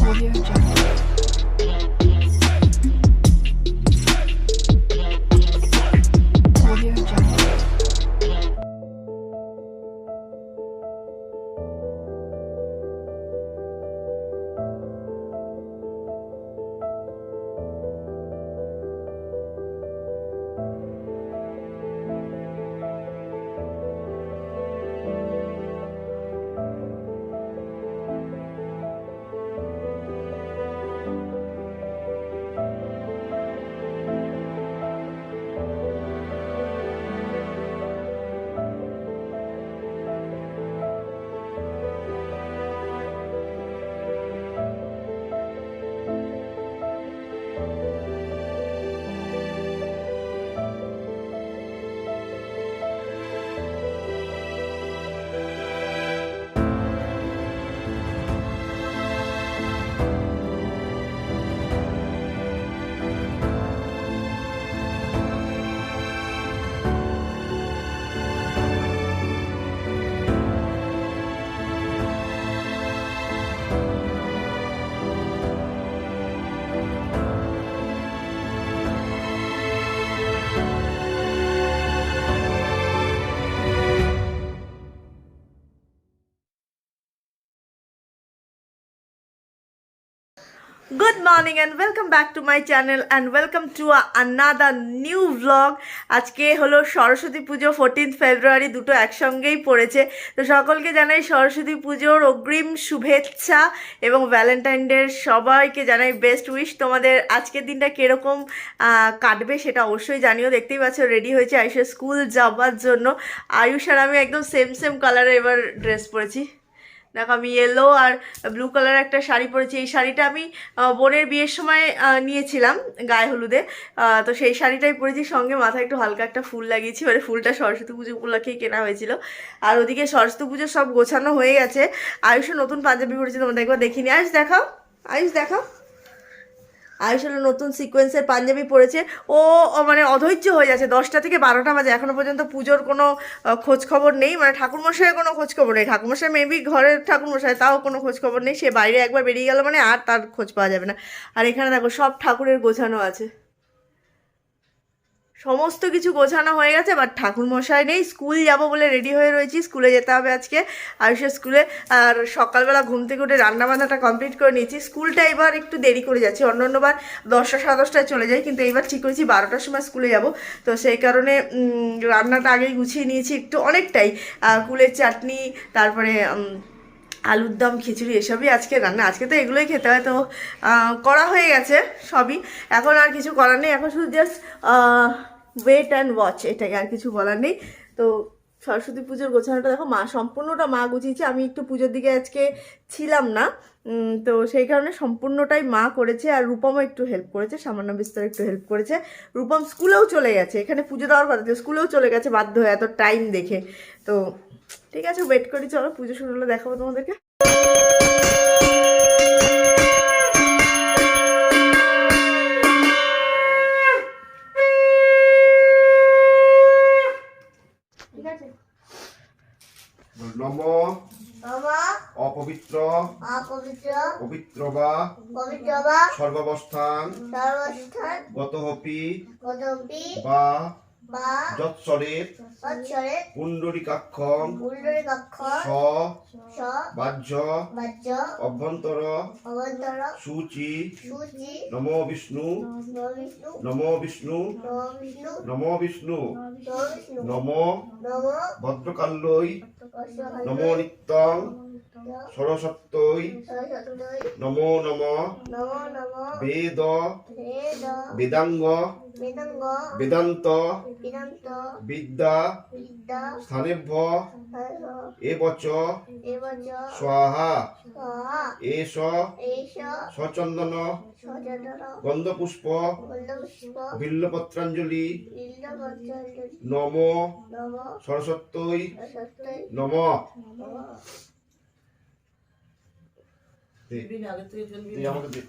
Audio Jungle. Audio Jungle. Good morning and welcome back to my channel and welcome to another new vlog. আজকে হলো সরস্বতী পুজো 14th ফেব্রুয়ারি, দুটো একসঙ্গেই পড়েছে। তো সকলকে জানাই সরস্বতী পুজোর অগ্রিম শুভেচ্ছা এবং ভ্যালেন্টাইন ডের সবাইকে জানাই বেস্ট উইশ। তোমাদের আজকের দিনটা কীরকম কাটবে সেটা অবশ্যই জানিও। দেখতেই পাচ্ছ রেডি হয়েছে আয়ুষের স্কুল যাওয়ার জন্য। আয়ুষ আর আমি একদম সেম কালারের এবার ড্রেস পরেছি। দেখো আমি ইয়েলো আর ব্লু কালার একটা শাড়ি পরেছি। এই শাড়িটা আমি বোনের বিয়ের সময় নিয়েছিলাম গায়ে হলুদে, তো সেই শাড়িটাই পরেছি, সঙ্গে মাথায় একটু হালকা একটা ফুল লাগিয়েছি। মানে ফুলটা সরস্বতী পুজো উপলক্ষেই কেনা হয়েছিল। আর ওদিকে সরস্বতী পুজো সব গোছানো হয়ে গেছে। আয়ুষের নতুন পাঞ্জাবি পরেছি, তোমাদের একবার দেখিনি। আয়ুষ দেখাও, আয়ুষ দেখাও। আয়ুষের নতুন সিকোয়েন্সের পাঞ্জাবি পরেছে। ও মানে অধৈর্য হয়ে যাচ্ছে, 10টা থেকে 12টা বাজে, এখনও পর্যন্ত পুজোর কোনো খোঁজ খবর নেই। মানে ঠাকুরমশাইয়ের কোনো খোঁজ খবর নেই। ঠাকুরমশাই মেবি ঘরের ঠাকুরমশাই, তাও কোনো খোঁজ খবর নেই। সে বাইরে একবার বেরিয়ে গেল মানে আর তার খোঁজ পাওয়া যাবে না। আর এখানে দেখো সব ঠাকুরের গোছানো আছে, সমস্ত কিছু গোছানো হয়ে গেছে, বাট ঠাকুরমশাই নেই। স্কুল যাব বলে রেডি হয়ে রয়েছি, স্কুলে যেতে হবে আজকে আয়ুষের স্কুলে। আর সকালবেলা ঘুম থেকে উঠে রান্নাবান্নাটা কমপ্লিট করে নিয়েছি। স্কুলটা এবার একটু দেরি করে যাচ্ছি, অন্যান্যবার 10টা সাড়ে 10টায় চলে যাই, কিন্তু এইবার ঠিক করেছি 12টার সময় স্কুলে যাব। তো সেই কারণে রান্নাটা আগেই গুছিয়ে নিয়েছি একটু অনেকটাই। কুলের চাটনি, তারপরে আলুর দম, খিচুড়ি, এসবই আজকে রান্না। আজকে তো এগুলোই খেতে হয়, তো করা হয়ে গেছে সবই। এখন আর কিছু করার নেই, এখন শুধু জাস্ট ওয়েট অ্যান্ড ওয়াচ, এটাই, আর কিছু বলার নেই। তো সরস্বতী পুজোর গোছানোটা দেখো মা, সম্পূর্ণটা মা গুছিয়েছে। আমি একটু পুজোর দিকে আজকে ছিলাম না, তো সেই কারণে সম্পূর্ণটাই মা করেছে। আর রূপমও একটু হেল্প করেছে, সামান্য বিস্তর একটু হেল্প করেছে। রূপম স্কুলেও চলে গেছে, এখানে পুজো দেওয়ার কথা ছিল, স্কুলেও চলে গেছে বাধ্য হয়ে, এত টাইম দেখে। তো ঠিক আছে, ওয়েট করি, চলো পুজো শুরু হলে দেখাবো তোমাদেরকে। নম অপবিত্র পবিত্র বা সর্বাবস্থান গতহপি বা যৎসরের পুণ্ডরিকাক্ষং বাহ্য অভ্যন্তর সূচি নমো বিষ্ণু নমো বিষ্ণু নমো বিষ্ণু নমো ভদ্রকাল্যই নমো নিত্যং সরস্বত্যই নমো নমঃ বেদ বেদাঙ্গ বেদান্ত বিদ্যা স্থানেভ্য এবচ স্বাহা এষ সচন্দন গন্ধপুষ্প বিল্লপত্রাঞ্জলি নমো সরস্বত্যই নমঃ। আমাকে দে।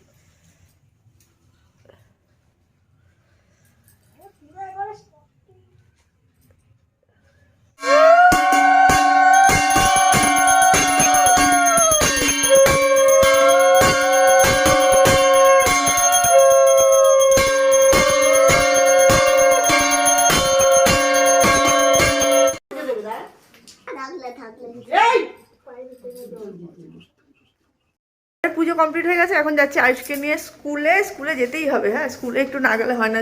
পুজো কমপ্লিট হয়ে গেছে, এখন যাচ্ছি আয়ুষকে নিয়ে স্কুলে যেতেই হবে। হ্যাঁ, স্কুলে একটু না গেলে হয় না,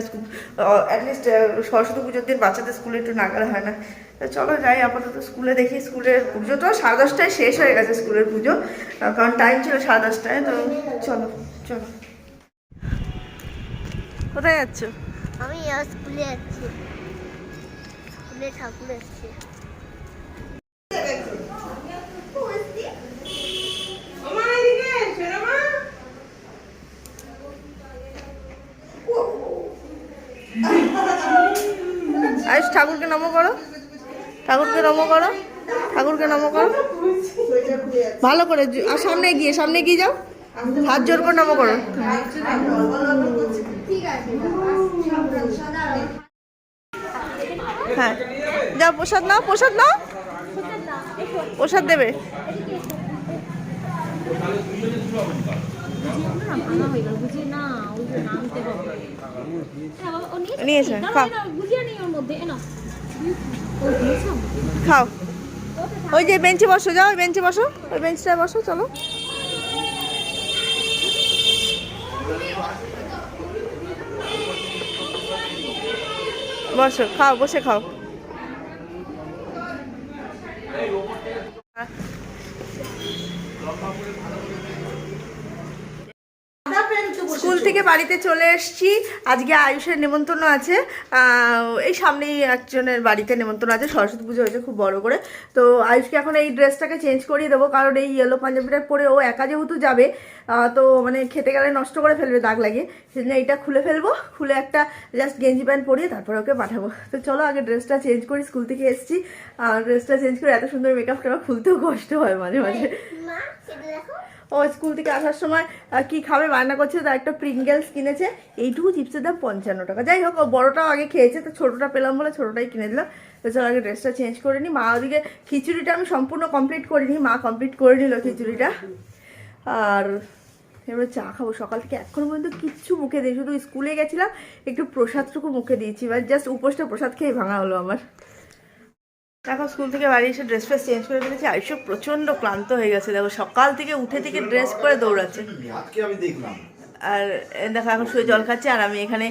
অ্যাটলিস্ট সরস্বতী পুজোর দিন বাচ্চাদের স্কুলে একটু না গেলে হয় না। তো চলো যাই আপাতত স্কুলে, দেখি। স্কুলের পুজো তো 10:30টায় শেষ হয়ে গেছে, স্কুলের পুজো, কারণ টাইম ছিল 10:30টায়। তো চলো চলো। কোথায় যাচ্ছ? আমি স্কুলে যাচ্ছি, স্কুলে ঠাকুর আসছে। আয়ুষ ঠাকুরকে নমো করো, ঠাকুরকে নমো করো, ঠাকুরকে নমো করো ভালো করে। আর সামনে এগিয়ে যাও, হাত জোর করে নমো করো। হ্যাঁ যাও, প্রসাদ নাও, প্রসাদ দেবে। নিয়েছে, খাও খাও। ওই যে বেঞ্চে বসো, যাও ওই বেঞ্চে বসো, ওই বেঞ্চটায় বসো, চলো। বসো, খাও, বসে খাও। স্কুল থেকে বাড়িতে চলে এসেছি। আজকে আয়ুষের নেমন্তন্ন আছে, এই সামনেই একজনের বাড়িতে নেমন্তন্ন আছে, সরস্বতী পুজো হয়েছে খুব বড় করে। তো আয়ুষকে এখন এই ড্রেসটাকে চেঞ্জ করিয়ে দেবো, কারণ এই ইয়েলো পাঞ্জাবিটা পরে ও একা যেহেতু যাবে, তো মানে খেতে গেলে নষ্ট করে ফেলবে, দাগ লাগিয়ে। সেজন্য এইটা খুলে ফেলবো, খুলে একটা জাস্ট গেঞ্জি প্যান্ট পরিয়ে তারপরে ওকে পাঠাবো। তো চলো আগে ড্রেসটা চেঞ্জ করি। স্কুল থেকে এসেছি, ড্রেসটা চেঞ্জ করে এত সুন্দর মেকআপ টেকআপ খুলতেও কষ্ট হয় মাঝে মাঝে। ও স্কুল থেকে আসার সময় কি খাবে বায়না করছে, তার একটা প্রিঙ্গেলস কিনেছে, এইটুকু চিপসের দাম 55 টাকা। যাই হোক, ও বড়টাও আগে খেয়েছে, তো ছোটোটা পেলাম বলে ছোটোটাই কিনে দিলাম। তো চলো আগে ড্রেসটা চেঞ্জ করে নিই। মা ওদিকে খিচুড়িটা আমি সম্পূর্ণ কমপ্লিট করিনি, মা কমপ্লিট করে নিল খিচুড়িটা। আর এবার চা খাবো। সকাল থেকে এখন পর্যন্ত কিচ্ছু মুখে দিই, শুধু স্কুলে গেছিলাম, একটু প্রসাদটুকু মুখে দিয়েছি, এবার জাস্ট উপোসটা প্রসাদ খেয়ে ভাঙা হলো আমার। দেখো স্কুল থেকে বাড়ি এসে ড্রেস ফ্রেস চেঞ্জ করে ফেলেছি। আয়ুষ প্রচণ্ড ক্লান্ত হয়ে গেছে, দেখো সকাল থেকে উঠে থেকে ড্রেস পরে দৌড়াচ্ছে। আজকে আমি দেখলাম। আর দেখো এখন শুয়ে জল খাচ্ছে, আর আমি এখানে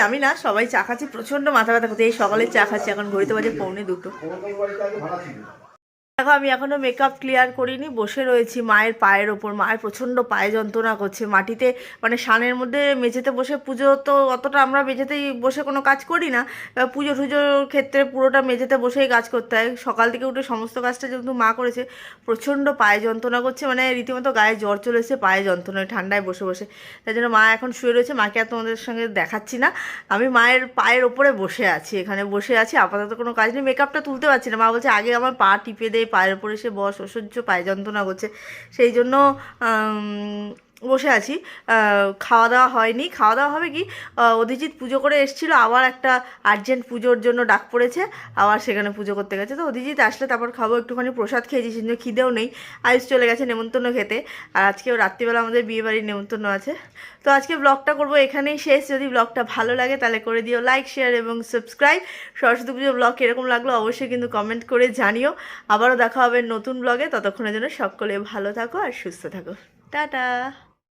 আমি না সবাই চা খাচ্ছি। প্রচণ্ড মাথা ব্যথা করছে, এই সকালে চা খাচ্ছি, এখন ঘড়িতে বাজে 1:45। দেখো আমি এখনও মেকআপ ক্লিয়ার করিনি, বসে রয়েছি মায়ের পায়ের ওপর। মায়ের প্রচণ্ড পায়ে যন্ত্রণা করছে, মাটিতে মানে সানের মধ্যে মেঝেতে বসে পুজো, তো অতটা আমরা মেঝেতেই বসে কোনো কাজ করি না, পুজো টুজোর ক্ষেত্রে পুরোটা মেঝেতে বসেই কাজ করতে হয়। সকাল থেকে উঠে সমস্ত কাজটা যেহেতু মা করেছে, প্রচণ্ড পায়ে যন্ত্রণা করছে, মানে রীতিমতো গায়ে জ্বর চলে এসেছে পায়ে যন্ত্রণায়, ঠান্ডায় বসে বসে। তাই জন্য মা এখন শুয়ে রয়েছে, মাকে আর তোমাদের সঙ্গে দেখাচ্ছি না। আমি মায়ের পায়ের ওপরে বসে আছি, এখানে বসে আছি, আপাতত কোনো কাজ নেই। মেকআপটা তুলতে পারছি না, মা বলছে আগে আমার পা টিপে দেয়, পায়ের ওপরে এসে বস, অসহ্য পায়ে যন্ত্রণা করছে, সেই জন্য বসে আছি। খাওয়া দাওয়া হয়নি, খাওয়া দাওয়া হবে কি, অধিজিৎ পুজো করে এসেছিলো, আবার একটা আর্জেন্ট পুজোর জন্য ডাক পড়েছে, আবার সেখানে পুজো করতে গেছে। তো অধিজিৎ আসলে তারপর খাবো, একটুখানি প্রসাদ খেয়েছি, সেজন্য খিদেও নেই। আয়ুষ চলে গেছে নেমন্তন্ন খেতে, আর আজকেও রাত্রিবেলা আমাদের বিয়েবাড়ির নেমন্তন্ন আছে। তো আজকে ব্লগটা করবো এখানেই শেষ। যদি ব্লগটা ভালো লাগে তাহলে করে দিও লাইক, শেয়ার এবং সাবস্ক্রাইব। সরস্বতী পুজো ব্লগ কীরকম লাগলো অবশ্যই কিন্তু কমেন্ট করে জানিও। আবারও দেখা হবে নতুন ব্লগে, ততক্ষণের জন্য সকলে ভালো থাকো আর সুস্থ থাকো। টাটা।